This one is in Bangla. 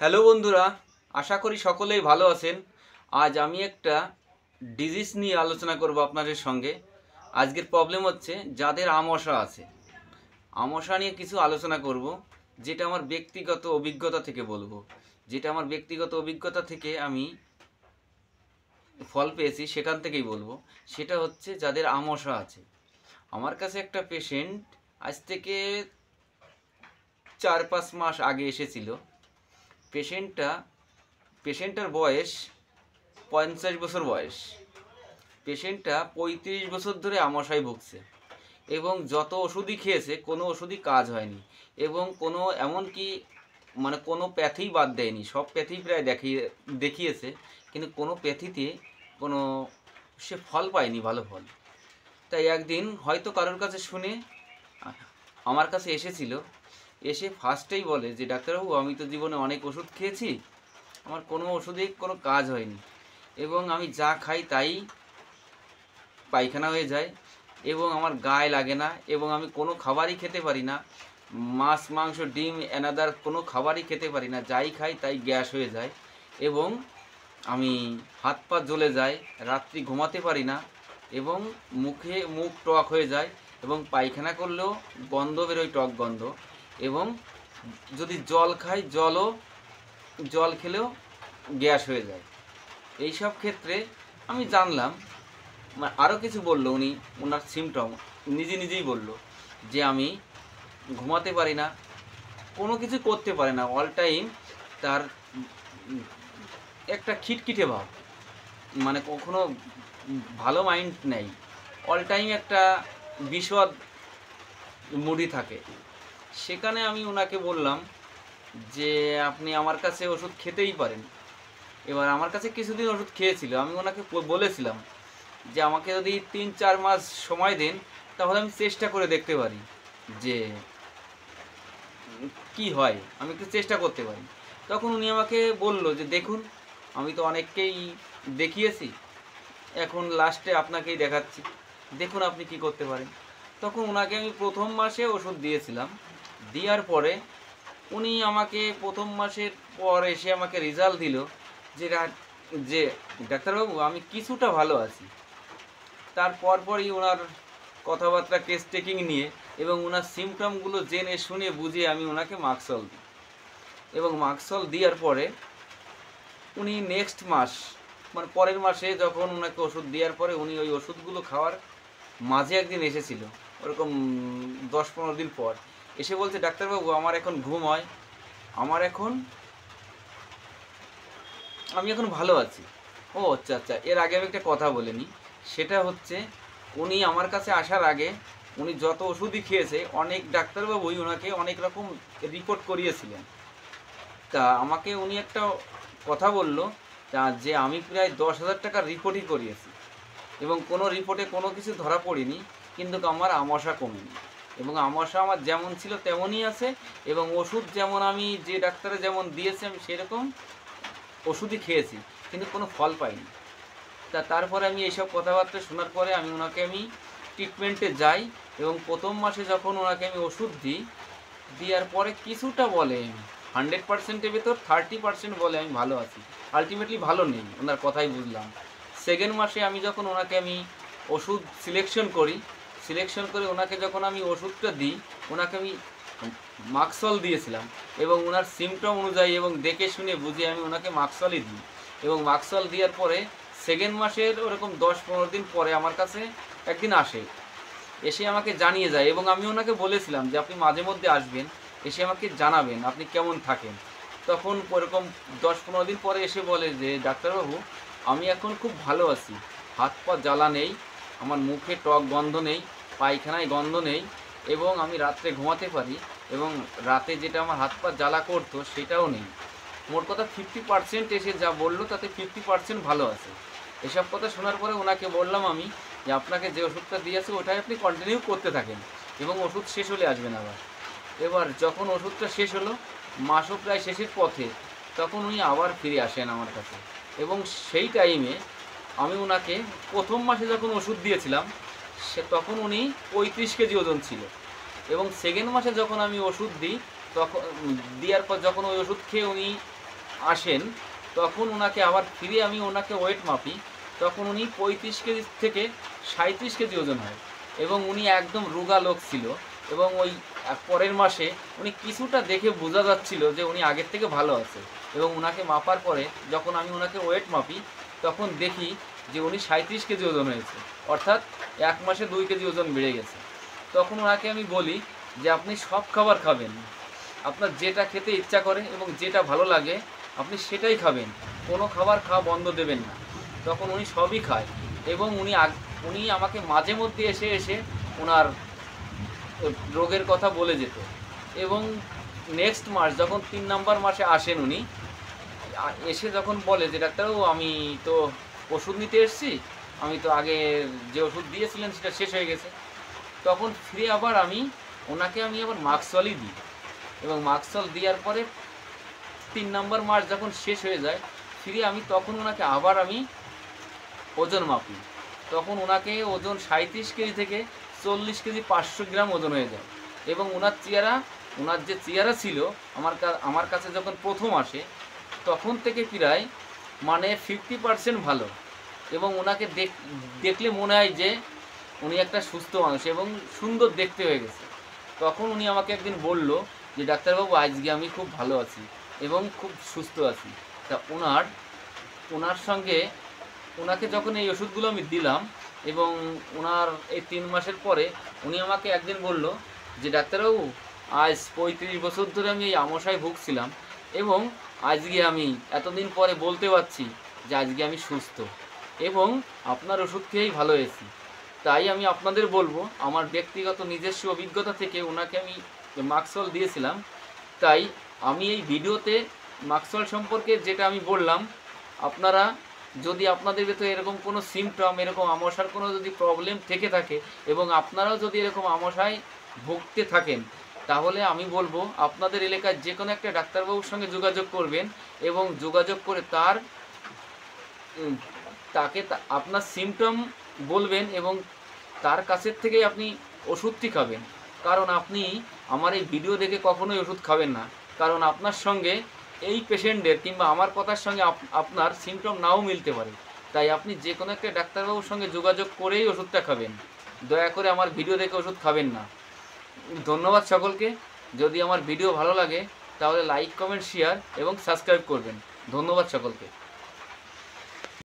হ্যালো বন্ধুরা, আশা করি সকলেই ভালো আছেন। আজ আমি একটা ডিজিজ নিয়ে আলোচনা করব আপনাদের সঙ্গে। আজকের প্রবলেম হচ্ছে যাদের আমাশা আছে, আমাশা নিয়ে কিছু আলোচনা করব, যেটা আমার ব্যক্তিগত অভিজ্ঞতা থেকে বলবো, যেটা আমার ব্যক্তিগত অভিজ্ঞতা থেকে আমি ফল পেয়েছি সেখান থেকেই বলবো। সেটা হচ্ছে যাদের আমাশা আছে। আমার কাছে একটা পেশেন্ট আজ থেকে 4-5 মাস আগে এসেছিল। পেশেন্টটা পেশেন্টের বয়স 50 বছর বয়স। পেশেন্টটা 35 বছর ধরে আমাশায় ভুগছে এবং যত ওষুধই খেয়েছে কোনো ওষুধই কাজ হয়নি এবং কোনো এমনকি কোনো প্যাথি বাদ দেয়নি, সব প্যাথি প্রায় দেখিয়েছে, কিন্তু কোনো প্যাথিতে কোনো সে ফল পায়নি, ভালো ফল। তাই একদিন হয়তো কারোর কাছে শুনে আমার কাছে এসেছিল। এসে ফার্স্টেই বলে যে ডাক্তারবাবু, আমি তো জীবনে অনেক ওষুধ খেয়েছি, আমার কোনো ওষুধেই কোনো কাজ হয়নি এবং আমি যা খাই তাই পায়খানা হয়ে যায় এবং আমার গায়ে লাগে না এবং আমি কোনো খাবারই খেতে পারি না, মাছ মাংস ডিম অ্যানাদার কোনো খাবারই খেতে পারি না, যাই খাই তাই গ্যাস হয়ে যায় এবং আমি হাত পা জ্বলে যায়, রাত্রি ঘুমাতে পারি না এবং মুখ টক হয়ে যায় এবং পায়খানা করলেও গন্ধ বেরোয়, টক গন্ধ, এবং যদি জল খাই জল খেলেও গ্যাস হয়ে যায়। এইসব ক্ষেত্রে আমি জানলাম, আরও কিছু বললো উনি, ওনার সিমটম নিজেই বলল যে আমি ঘুমাতে পারি না, কোনো কিছু করতে পারে না, অল টাইম তার একটা খিটখিটে ভাব, কখনো ভালো মাইন্ড নেই, অল টাইম একটা বিশদ মুডি থাকে। সেখানে আমি ওনাকে বললাম যে আপনি আমার কাছে ওষুধ খেতেই পারেন। এবার আমার কাছে কিছুদিন ওষুধ খেয়েছিল, আমি ওনাকে বলেছিলাম যে আমাকে যদি 3-4 মাস সময় দেন তাহলে আমি চেষ্টা করে দেখতে পারি যে কি হয়, আমি একটু চেষ্টা করতে পারি। তখন উনি আমাকে বলল যে দেখুন, আমি তো অনেককেই দেখিয়েছি, এখন লাস্টে আপনাকেই দেখাচ্ছি, দেখুন আপনি কি করতে পারেন। তখন ওনাকে আমি প্রথম মাসে ওষুধ দিয়েছিলাম। দেওয়ার পরে উনি আমাকে প্রথম মাসের পর এসে আমাকে রেজাল্ট দিল যে যে ডাক্তারবাবু, আমি কিছুটা ভালো আছি। পরই ওনার কথাবার্তা টেস্ট টেকিং নিয়ে এবং ওনার সিমটমগুলো জেনে শুনে বুঝে আমি ওনাকে মাক্সল দিই এবং মাক্সল দেওয়ার পরে উনি নেক্সট মাস পরের মাসে যখন ওনাকে ওষুধ দেওয়ার পরে উনি ওই ওষুধগুলো খাওয়ার মাঝে একদিন এসেছিল, ওরকম 10-15 দিন পর এসে বলছে ডাক্তারবাবু, আমার এখন ঘুম হয়, আমি এখন ভালো আছি। ও আচ্ছা আচ্ছা, এর আগে আমি একটা কথা বলে নিই। সেটা হচ্ছে উনি আমার কাছে আসার আগে উনি যত ওষুধই খেয়েছে অনেক ডাক্তারবাবুই ওনাকে অনেক রকম রিপোর্ট করিয়েছিলেন। তা আমাকে উনি একটা কথা বলল যে আমি প্রায় 10,000 টাকার রিপোর্টই করিয়েছি এবং কোনো রিপোর্টে কোনো কিছু ধরা পড়েনি, কিন্তু আমার আমাশা কমেনি এবং আমাশা আমার যেমন ছিল তেমনই আছে এবং ওষুধ যেমন আমি যে ডাক্তারে যেমন দিয়েছে আমি সেরকম ওষুধই খেয়েছি, কিন্তু কোনো ফল পাইনি। তারপরে আমি এইসব কথাবার্তা শোনার পরে ওনাকে ট্রিটমেন্টে যাই এবং প্রথম মাসে যখন ওনাকে আমি ওষুধ দিই, দেওয়ার পরে কিছুটা বলে 100%-এর ভেতর 30% বলে আমি ভালো আছি, আলটিমেটলি ভালো নেই, ওনার কথাই বুঝলাম। সেকেন্ড মাসে আমি যখন ওনাকে ওষুধ সিলেকশন করে ওনাকে যখন আমি ওষুধটা দিই, ওনাকে আমি মাক্সল দিয়েছিলাম এবং ওনার সিমটম অনুযায়ী এবং দেখে শুনে বুঝে আমি ওনাকে মাক্সলই দিই এবং মাক্সল দেওয়ার পরে সেকেন্ড মাসের ওরকম 10-15 দিন পরে আমার কাছে একদিন এসে আমাকে জানিয়ে যায় এবং আমি ওনাকে বলেছিলাম যে আপনি মাঝে মধ্যে আসবেন, এসে আমাকে জানাবেন আপনি কেমন থাকেন। তখন ওরকম 10-15 দিন পরে এসে বলে যে ডাক্তারবাবু, আমি এখন খুব ভালো আছি, হাত পা জ্বালা নেই, আমার মুখে টক গন্ধ নেই, পায়খানায় গন্ধ নেই এবং আমি রাত্রে ঘুমাতে পারি এবং রাতে যেটা আমার হাত পা জ্বালা করতো সেটাও নেই। মোট কথা 50% এসে যা বললো তাতে 50% ভালো আছে। এসব কথা শোনার পরে ওনাকে বললাম আমি যে আপনাকে যে ওষুধটা দিয়েছে ওটাই আপনি কন্টিনিউ করতে থাকেন এবং ওষুধ শেষ হলে আসবেন আবার। এবার যখন ওষুধটা শেষ হলো, মাসও প্রায় শেষের পথে, তখন উনি আবার ফিরে আসেন আমার কাছে এবং সেই টাইমে আমি ওনাকে প্রথম মাসে যখন ওষুধ দিয়েছিলাম তখন উনি 35 কেজি ওজন ছিল এবং সেকেন্ড মাসে যখন আমি ওষুধ দিই তখন দেওয়ার পর যখন ওই ওষুধ খেয়ে উনি আসেন তখন ওনাকে আবার ফিরে আমি ওনাকে ওয়েট মাপি, তখন উনি 35 কেজি থেকে 37 কেজি ওজন হয় এবং উনি একদম রোগা লোক ছিল এবং ওই পরের মাসে উনি কিছুটা দেখে বোঝা যাচ্ছিল যে উনি আগের থেকে ভালো আছে এবং ওনাকে মাপার পরে যখন আমি ওনাকে ওয়েট মাপি তখন দেখি যে উনি 37 কেজি ওজন হয়েছে, অর্থাৎ 1 মাসে 2 কেজি ওজন বেড়ে গেছে। তখন ওনাকে আমি বলি যে আপনি সব খাবার খাবেন, আপনার যেটা খেতে ইচ্ছা করে এবং যেটা ভালো লাগে আপনি সেটাই খাবেন, কোনো খাবার খাওয়া বন্ধ দেবেন না। তখন উনি সবই খায় এবং উনি আমাকে মাঝে মধ্যে এসে এসে ওনার রোগের কথা বলে যেত এবং নেক্সট মাস যখন 3 নাম্বার মাসে আসেন উনি এসে যখন বলে যে ডাক্তারবাবু আমি তো ওষুধ নিতে এসেছি, আমি তো আগে যে ওষুধ দিয়েছিলেন সেটা শেষ হয়ে গেছে, তখন ফিরে আবার ওনাকে আবার মাক্সলই দিই এবং মাক্সল দেওয়ার পরে 3 নাম্বার মাস যখন শেষ হয়ে যায় ফিরে তখন ওনাকে আবার ওজন মাপি, তখন ওনাকে ওজন 37 কেজি থেকে 40 কেজি 500 গ্রাম ওজন হয়ে যায় এবং ওনার যে চেহারা ছিল আমার কাছে যখন প্রথম আসে তখন থেকে প্রায় 50% ভালো এবং ওনাকে দেখলে মনে হয় যে উনি একটা সুস্থ মানুষ এবং সুন্দর দেখতে হয়ে গেছে। তখন উনি আমাকে একদিন বলল যে ডাক্তারবাবু আজকে আমি খুব ভালো আছি এবং খুব সুস্থ আছি। তা ওনার সঙ্গে ওনাকে যখন এই ওষুধগুলো আমি দিলাম এবং ওনার এই 3 মাসের পরে উনি আমাকে একদিন বলল যে ডাক্তারবাবু আজ 35 বছর ধরে আমি এই আমাশায় ভুগছিলাম এবং আজকে আমি এতদিন পরে বলতে পারছি যে আজকে আমি সুস্থ এবং আপনার ওষুধ খেয়েই ভালো হয়েছি। তাই আমি আপনাদের বলবো আমার ব্যক্তিগত নিজস্ব অভিজ্ঞতা থেকে ওনাকে আমি মাক্সল দিয়েছিলাম, তাই আমি এই ভিডিওতে মাক্সল সম্পর্কে যেটা আমি বললাম আপনারা যদি আপনাদের ভেতরে এরকম কোনো সিমটম এরকম আমাশার কোনো যদি প্রবলেম থেকে থাকে এবং আপনারাও যদি এরকম আমাশায় ভুগতে থাকেন তাহলে আমি বলবো আপনাদের এলাকায় যে কোনো একটা ডাক্তারবাবুর সঙ্গে যোগাযোগ করবেন এবং যোগাযোগ করে তাকে আপনার সিমটম বলবেন এবং তার কাছের থেকেই আপনি ওষুধটি খাবেন। কারণ আপনি আমার এই ভিডিও দেখে কখনোই ওষুধ খাবেন না, কারণ আপনার সঙ্গে এই পেশেন্টের কিংবা আমার কথার সঙ্গে আপনার সিমটম নাও মিলতে পারে। তাই আপনি যে কোনো একটা ডাক্তারবাবুর সঙ্গে যোগাযোগ করেই ওষুধটা খাবেন, দয়া করে আমার ভিডিও দেখে ওষুধ খাবেন না। ধন্যবাদ সকলকে। যদি আমার ভিডিও ভালো লাগে তাহলে লাইক কমেন্ট শেয়ার এবং সাবস্ক্রাইব করবেন। ধন্যবাদ সকলকে।